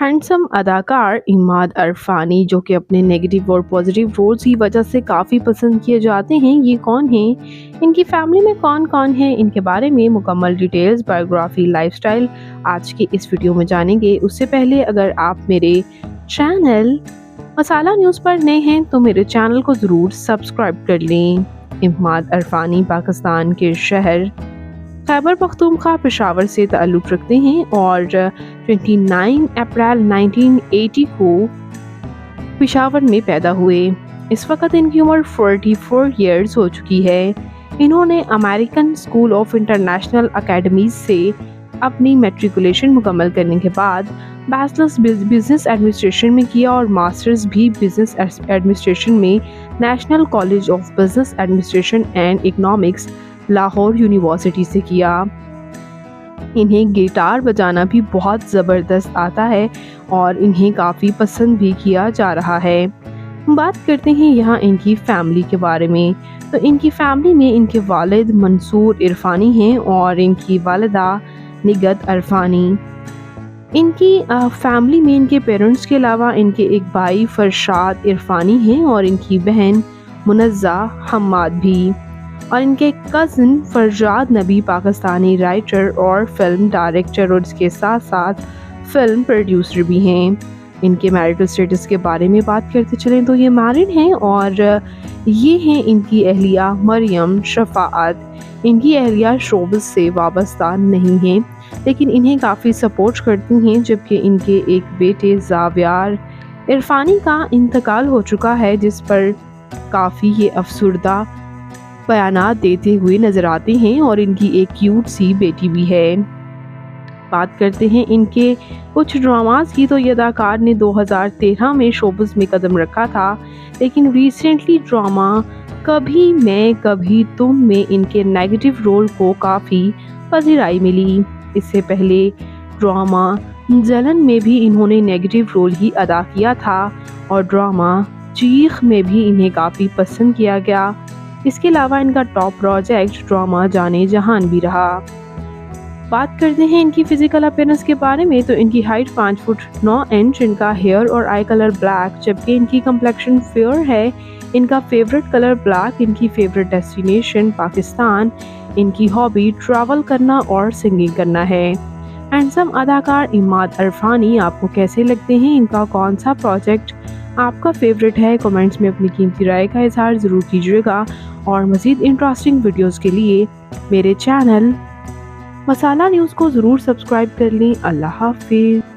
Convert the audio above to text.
Handsome अदाकार इमाद अरफानी जो कि अपने नेगेटिव और पॉजिटिव रोल्स की वजह से काफ़ी पसंद किए जाते हैं, ये कौन हैं, इनकी फैमिली में कौन कौन है, इनके बारे में मुकम्मल डिटेल्स, बायोग्राफी, लाइफस्टाइल आज की इस वीडियो में जानेंगे। उससे पहले अगर आप मेरे चैनल मसाला न्यूज़ पर नए हैं तो मेरे चैनल को ज़रूर सब्सक्राइब कर लें। इमाद अरफानी पाकिस्तान के शहर खैबर पख्तूनख्वा पेशावर से ताल्लुक़ रखते हैं और 29 अप्रैल 1980 को पेशावर में पैदा हुए। इस वक्त इनकी उम्र 44 ईयर्स हो चुकी है। इन्होंने American school of international academies से अपनी मैट्रिकुलेशन मुकम्मल करने के बाद बैचलर्स बिजनेस एडमिनिस्ट्रेशन में किया और मास्टर्स भी बिजनेस एडमिनिस्ट्रेशन में national college of business administration and economics Lahore university से किया। इन्हें गिटार बजाना भी बहुत ज़बरदस्त आता है और इन्हें काफ़ी पसंद भी किया जा रहा है। बात करते हैं यहाँ इनकी फैमिली के बारे में। तो इनकी फैमिली में इनके वालिद मंसूर इरफानी हैं और इनकी वालिदा निगत अरफानी। इनकी फैमिली में इनके पेरेंट्स के अलावा इनके एक भाई फरशाद इरफानी हैं और इनकी बहन मुनज़्ज़ा हम्माद भी, और इनके कज़न फरजाद नबी पाकिस्तानी राइटर और फिल्म डायरेक्टर और इसके साथ साथ फिल्म प्रोड्यूसर भी हैं। इनके मैरिटल स्टेटस के बारे में बात करते चलें तो ये मैरिड हैं और ये हैं इनकी अहलिया मरियम शफाअत। इनकी अहलिया शोबिस से वाबस्ता नहीं हैं लेकिन इन्हें काफ़ी सपोर्ट करती हैं, जबकि इनके एक बेटे ज़ावियार इरफानी का इंतकाल हो चुका है जिस पर काफ़ी ये अफसुर्दा बयानात देते हुए नजर आते हैं और इनकी एक क्यूट सी बेटी भी है। बात करते हैं इनके कुछ ड्रामास की, तो ये अदाकार ने 2013 में शोबिस में कदम रखा था, लेकिन रिसेंटली ड्रामा कभी मैं कभी तुम में इनके नेगेटिव रोल को काफ़ी पजीराई मिली। इससे पहले ड्रामा जलन में भी इन्होंने नेगेटिव रोल ही अदा किया था और ड्रामा चीख में भी इन्हें काफ़ी पसंद किया गया। इसके अलावा इनका टॉप प्रोजेक्ट ड्रामा जाने जहान भी रहा। बात करते हैं इनकी फिजिकल अपीयरेंस के बारे में, तो इनकी हाइट 5 फुट 9 इंच, इनका हेयर और आई कलर ब्लैक, जबकि इनकी कम्प्लेक्शन फेयर है। इनका फेवरेट कलर ब्लैक, इनकी फेवरेट डेस्टिनेशन पाकिस्तान, इनकी हॉबी ट्रैवल करना और सिंगिंग करना है। हैंडसम अदाकार इमाद अरफानी आपको कैसे लगते हैं, इनका कौन सा प्रोजेक्ट आपका फेवरेट है? कमेंट्स में अपनी कीमती राय का इजहार ज़रूर कीजिएगा और मज़ीद इंटरेस्टिंग वीडियोस के लिए मेरे चैनल मसाला न्यूज़ को ज़रूर सब्सक्राइब कर लें। अल्लाह हाफिज़।